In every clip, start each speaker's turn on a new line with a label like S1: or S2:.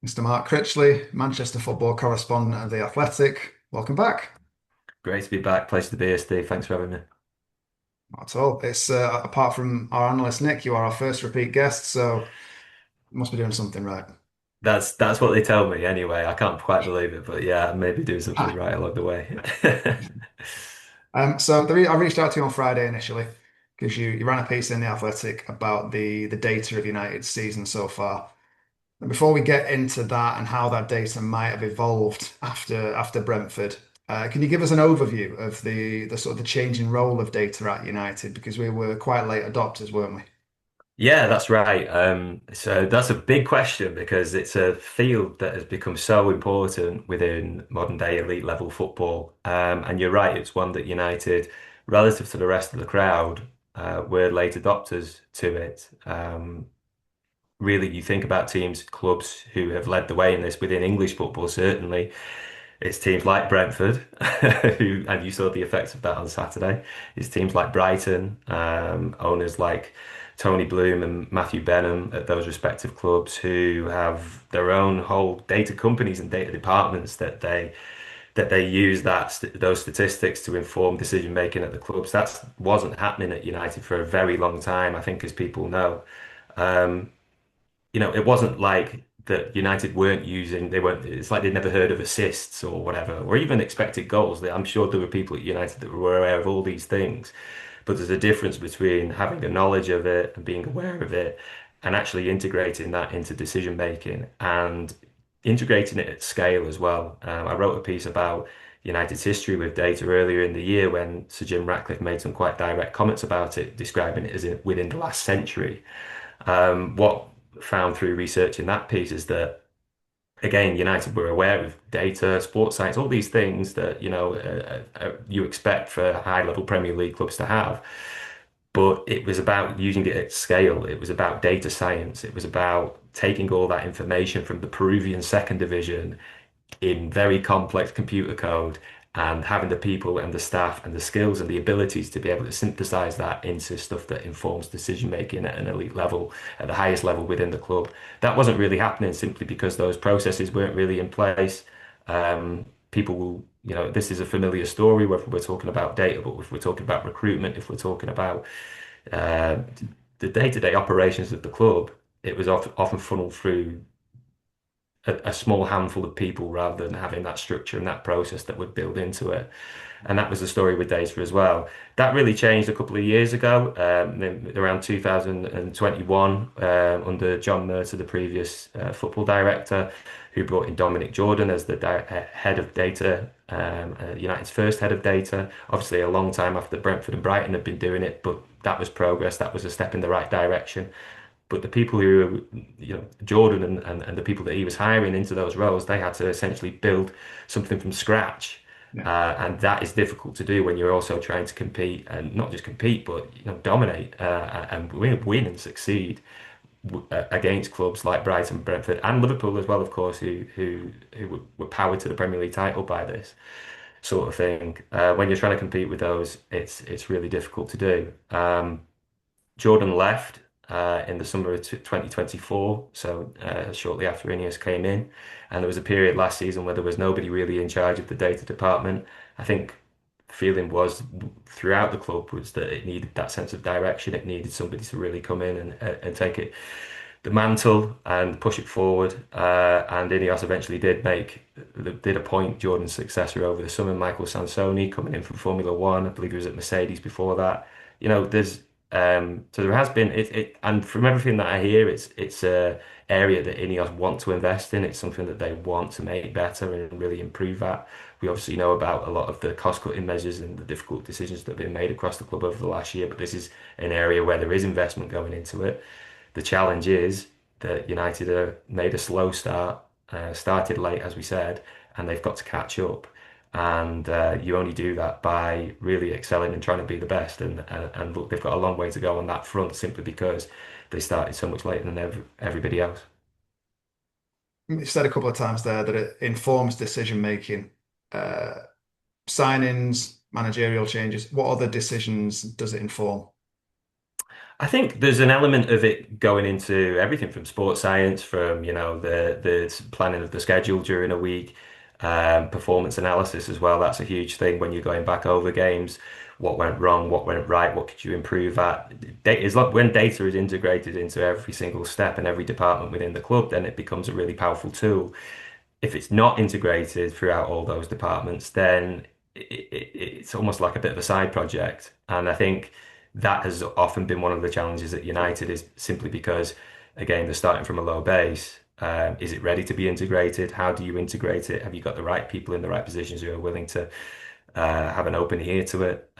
S1: Mr. Mark Critchley, Manchester football correspondent of The Athletic. Welcome back.
S2: Great to be back. Pleasure to be here, Steve. Thanks for having me.
S1: Not at all. It's apart from our analyst Nick, you are our first repeat guest, so you must be doing something right.
S2: That's what they tell me anyway. I can't quite believe it, but yeah, maybe do something
S1: Hi.
S2: right along the way.
S1: I reached out to you on Friday initially because you ran a piece in The Athletic about the data of United's season so far. And before we get into that and how that data might have evolved after Brentford, can you give us an overview of the sort of the changing role of data at United? Because we were quite late adopters, weren't we?
S2: Yeah, that's right. So that's a big question because it's a field that has become so important within modern day elite level football. And you're right, it's one that United, relative to the rest of the crowd, were late adopters to it. Really, you think about teams, clubs who have led the way in this within English football, certainly. It's teams like Brentford, who, and you saw the effects of that on Saturday. It's teams like Brighton, owners like Tony Bloom and Matthew Benham at those respective clubs who have their own whole data companies and data departments that they use those statistics to inform decision making at the clubs. That wasn't happening at United for a very long time, I think, as people know. Um, it wasn't like that United weren't using, they weren't, it's like they'd never heard of assists or whatever, or even expected goals. I'm sure there were people at United that were aware of all these things, but there's a difference between having a knowledge of it and being aware of it and actually integrating that into decision making and integrating it at scale as well. I wrote a piece about United's history with data earlier in the year when Sir Jim Ratcliffe made some quite direct comments about it, describing it as within the last century. What found through researching that piece is that again, United were aware of data, sports science, all these things that you expect for high-level Premier League clubs to have. But it was about using it at scale. It was about data science. It was about taking all that information from the Peruvian second division in very complex computer code and having the people and the staff and the skills and the abilities to be able to synthesize that into stuff that informs decision making at an elite level, at the highest level within the club. That wasn't really happening simply because those processes weren't really in place. People will, this is a familiar story, whether we're talking about data, but if we're talking about recruitment, if we're talking about uh, the day-to-day operations of the club, it was often funneled through a small handful of people rather than having that structure and that process that would build into it. And that was the story with data as well. That really changed a couple of years ago, around 2021, under John Murtagh, the previous football director, who brought in Dominic Jordan as the head of data, United's first head of data. Obviously, a long time after Brentford and Brighton had been doing it, but that was progress. That was a step in the right direction. But the people who, Jordan and the people that he was hiring into those roles, they had to essentially build something from scratch.
S1: Yeah.
S2: And that is difficult to do when you're also trying to compete and not just compete, but dominate and win and succeed against clubs like Brighton, Brentford, and Liverpool as well, of course, who were powered to the Premier League title by this sort of thing. When you're trying to compete with those, it's really difficult to do. Jordan left in the summer of 2024, so shortly after Ineos came in, and there was a period last season where there was nobody really in charge of the data department. I think the feeling was throughout the club was that it needed that sense of direction. It needed somebody to really come in and take it the mantle and push it forward. And Ineos eventually did appoint Jordan's successor over the summer, Michael Sansoni, coming in from Formula One. I believe he was at Mercedes before that. There's so there has been and from everything that I hear, it's a area that Ineos want to invest in. It's something that they want to make better and really improve at. We obviously know about a lot of the cost-cutting measures and the difficult decisions that have been made across the club over the last year, but this is an area where there is investment going into it. The challenge is that United made a slow start, started late, as we said, and they've got to catch up. And you only do that by really excelling and trying to be the best. And look, they've got a long way to go on that front simply because they started so much later than everybody else.
S1: You said a couple of times there that it informs decision making, uh, signings, managerial changes. What other decisions does it inform?
S2: I think there's an element of it going into everything from sports science, from the planning of the schedule during a week, performance analysis as well. That's a huge thing when you're going back over games. What went wrong? What went right? What could you improve at? Is like when data is integrated into every single step and every department within the club, then it becomes a really powerful tool. If it's not integrated throughout all those departments, then it's almost like a bit of a side project. And I think that has often been one of the challenges at United is simply because, again, they're starting from a low base. Is it ready to be integrated? How do you integrate it? Have you got the right people in the right positions who are willing to have an open ear to it?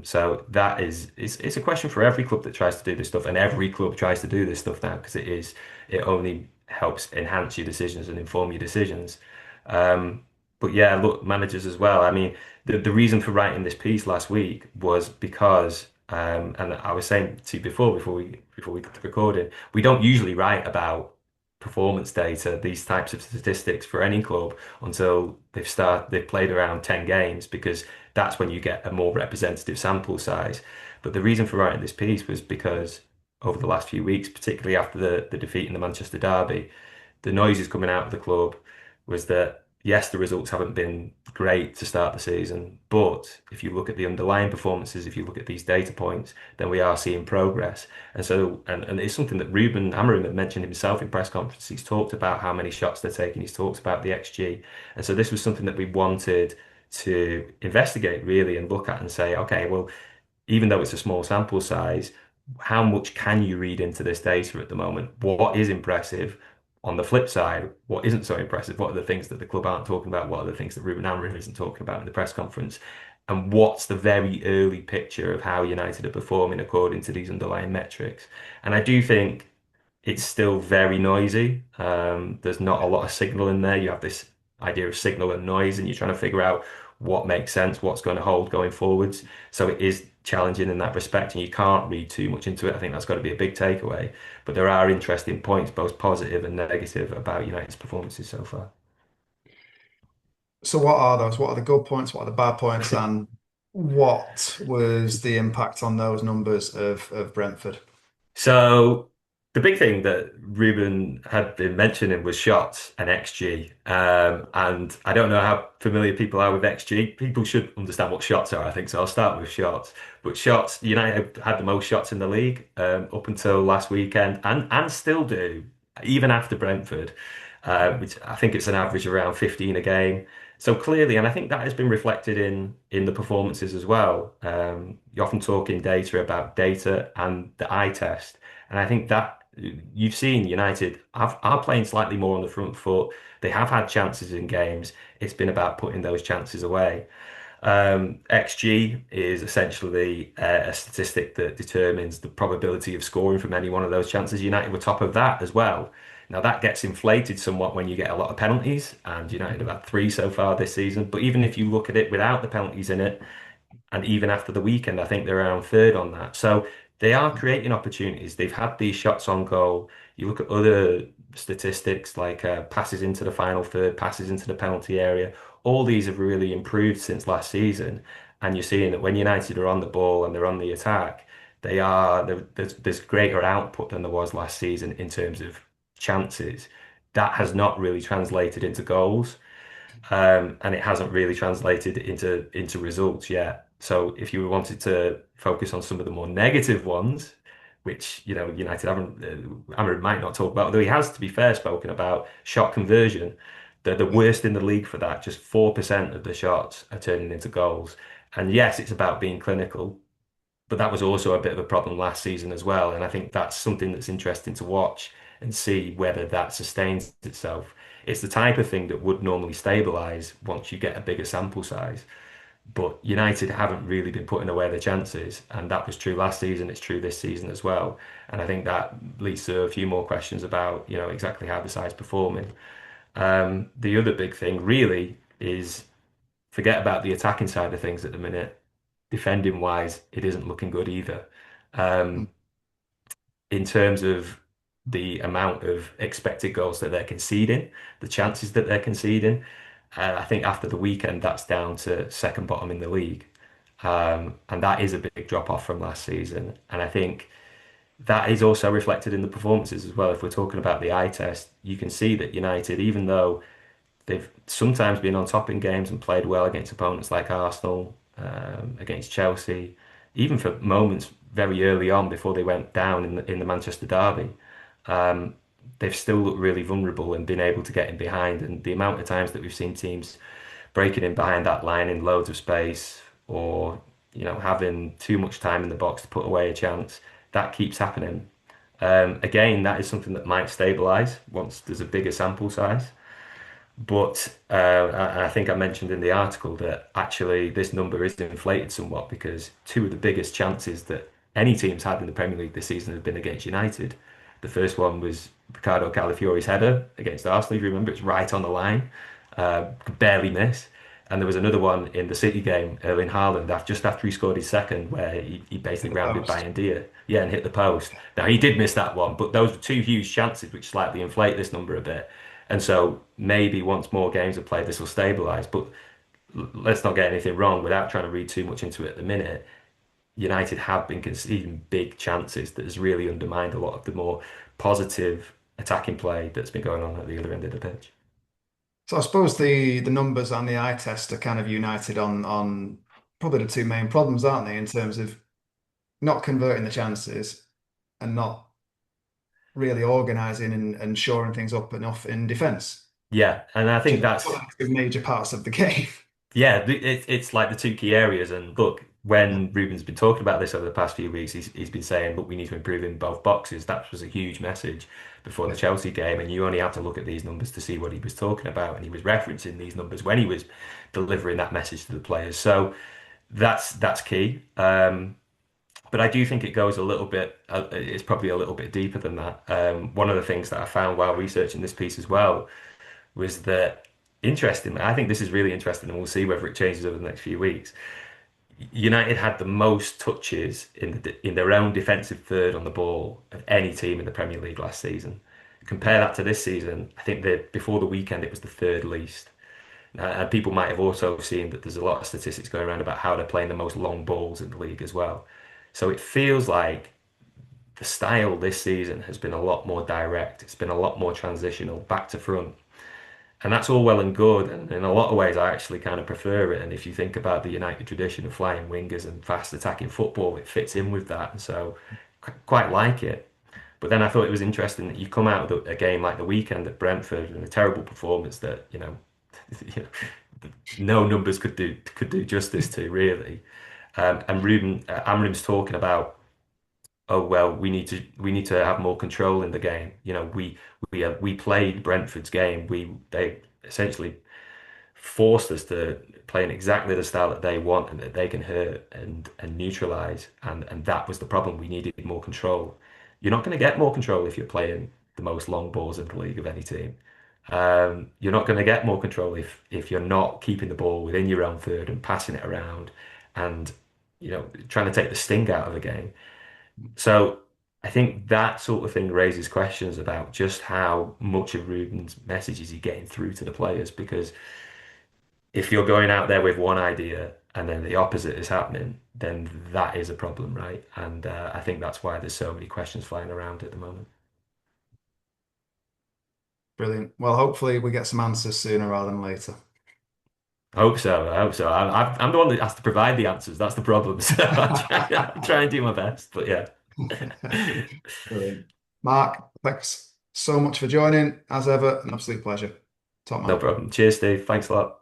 S2: So that is it's a question for every club that tries to do this stuff, and every club tries to do this stuff now because it only helps enhance your decisions and inform your decisions. But yeah, look, managers as well. I mean, the reason for writing this piece last week was because, and I was saying to you before we got to recording, we don't usually write about performance data, these types of statistics for any club until they've played around 10 games because that's when you get a more representative sample size. But the reason for writing this piece was because over the last few weeks, particularly after the defeat in the Manchester Derby, the noises coming out of the club was that yes, the results haven't been great to start the season, but if you look at the underlying performances, if you look at these data points, then we are seeing progress. And so, and it's something that Ruben Amorim had mentioned himself in press conferences. He's talked about how many shots they're taking. He's talked about the XG. And so this was something that we wanted to investigate really and look at and say, okay, well, even though it's a small sample size, how much can you read into this data at the moment? What is impressive? On the flip side, what isn't so impressive? What are the things that the club aren't talking about? What are the things that Ruben Amorim isn't talking about in the press conference? And what's the very early picture of how United are performing according to these underlying metrics? And I do think it's still very noisy. There's not a lot of signal in there. You have this idea of signal and noise, and you're trying to figure out what makes sense, what's going to hold going forwards. So it is challenging in that respect, and you can't read too much into it. I think that's got to be a big takeaway. But there are interesting points, both positive and negative, about United's performances so far.
S1: So what are those? What are the good points? What are the bad points? And what was the impact on those numbers of Brentford?
S2: So the big thing that Ruben had been mentioning was shots and XG. And I don't know how familiar people are with XG. People should understand what shots are, I think. So I'll start with shots. But shots, United had the most shots in the league up until last weekend and still do, even after Brentford, which I think it's an average around 15 a game. So clearly, and I think that has been reflected in the performances as well. You often talk in data about data and the eye test, and I think that you've seen United are playing slightly more on the front foot. They have had chances in games. It's been about putting those chances away. XG is essentially a statistic that determines the probability of scoring from any one of those chances. United were top of that as well. Now that gets inflated somewhat when you get a lot of penalties, and United have had three so far this season. But even if you look at it without the penalties in it, and even after the weekend, I think they're around third on that. So they are creating opportunities. They've had these shots on goal. You look at other statistics like passes into the final third, passes into the penalty area. All these have really improved since last season. And you're seeing that when United are on the ball and they're on the attack, there's greater output than there was last season in terms of chances. That has not really translated into goals. And it hasn't really translated into results yet. So if you wanted to focus on some of the more negative ones, which United haven't, Amad might not talk about, although he has, to be fair, spoken about shot conversion. They're the worst in the league for that. Just 4% of the shots are turning into goals. And yes, it's about being clinical, but that was also a bit of a problem last season as well. And I think that's something that's interesting to watch and see whether that sustains itself. It's the type of thing that would normally stabilize once you get a bigger sample size. But United haven't really been putting away their chances, and that was true last season. It's true this season as well. And I think that leads to a few more questions about, exactly how the side's performing. The other big thing really is forget about the attacking side of things at the minute. Defending wise, it isn't looking good either. Um, in terms of the amount of expected goals that they're conceding, the chances that they're conceding, I think after the weekend, that's down to second bottom in the league. And that is a big drop off from last season. And I think that is also reflected in the performances as well. If we're talking about the eye test, you can see that United, even though they've sometimes been on top in games and played well against opponents like Arsenal, against Chelsea, even for moments very early on before they went down in the Manchester derby, um, they've still looked really vulnerable and been able to get in behind. And the amount of times that we've seen teams breaking in behind that line in loads of space, or having too much time in the box to put away a chance, that keeps happening. Again, that is something that might stabilise once there's a bigger sample size. But I think I mentioned in the article that actually this number is inflated somewhat because two of the biggest chances that any team's had in the Premier League this season have been against United. The first one was Ricardo Calafiori's header against Arsenal. If you remember, it's right on the line, could barely miss. And there was another one in the City game, Erling Haaland, just after he scored his second, where he
S1: Hit
S2: basically
S1: the
S2: rounded by
S1: post.
S2: India, yeah, and hit the post. Now he did miss that one, but those were two huge chances which slightly inflate this number a bit. And so maybe once more games are played, this will stabilise. But let's not get anything wrong without trying to read too much into it at the minute. United have been conceding big chances that has really undermined a lot of the more positive attacking play that's been going on at the other end of the pitch.
S1: So I suppose the numbers and the eye test are kind of united on probably the two main problems, aren't they, in terms of not converting the chances and not really organising and shoring things up enough in defence,
S2: Yeah, and I
S1: which
S2: think
S1: is one
S2: that's
S1: of the two major parts of the game.
S2: yeah, it's like the two key areas. And look, when Ruben's been talking about this over the past few weeks, he's been saying, look, we need to improve in both boxes. That was a huge message before the
S1: Yeah.
S2: Chelsea game, and you only have to look at these numbers to see what he was talking about. And he was referencing these numbers when he was delivering that message to the players. So that's key. But I do think it goes a little bit, it's probably a little bit deeper than that. One of the things that I found while researching this piece as well was that, interestingly, I think this is really interesting, and we'll see whether it changes over the next few weeks. United had the most touches in their own defensive third on the ball of any team in the Premier League last season. Compare that to this season, I think that before the weekend it was the third least. And people might have also seen that there's a lot of statistics going around about how they're playing the most long balls in the league as well. So it feels like the style this season has been a lot more direct. It's been a lot more transitional, back to front. And that's all well and good. And in a lot of ways, I actually kind of prefer it. And if you think about the United tradition of flying wingers and fast attacking football, it fits in with that. And so quite like it. But then I thought it was interesting that you come out of a game like the weekend at Brentford and a terrible performance that, you know, no numbers could do justice to really. And Amrim's talking about, oh well, we need to have more control in the game. We played Brentford's game. They essentially forced us to play in exactly the style that they want and that they can hurt and neutralize. And that was the problem. We needed more control. You're not going to get more control if you're playing the most long balls in the league of any team. You're not going to get more control if you're not keeping the ball within your own third and passing it around and trying to take the sting out of the game. So I think that sort of thing raises questions about just how much of Ruben's message is he getting through to the players. Because if you're going out there with one idea and then the opposite is happening, then that is a problem, right? And I think that's why there's so many questions flying around at the moment.
S1: Brilliant. Well, hopefully we get some answers sooner rather than later.
S2: I hope so. I hope so. I'm the one that has to provide the answers. That's the problem. So I try and do my best. But yeah,
S1: Brilliant. Mark, thanks so much for joining. As ever, an absolute pleasure. Top
S2: no
S1: man.
S2: problem. Cheers, Steve. Thanks a lot.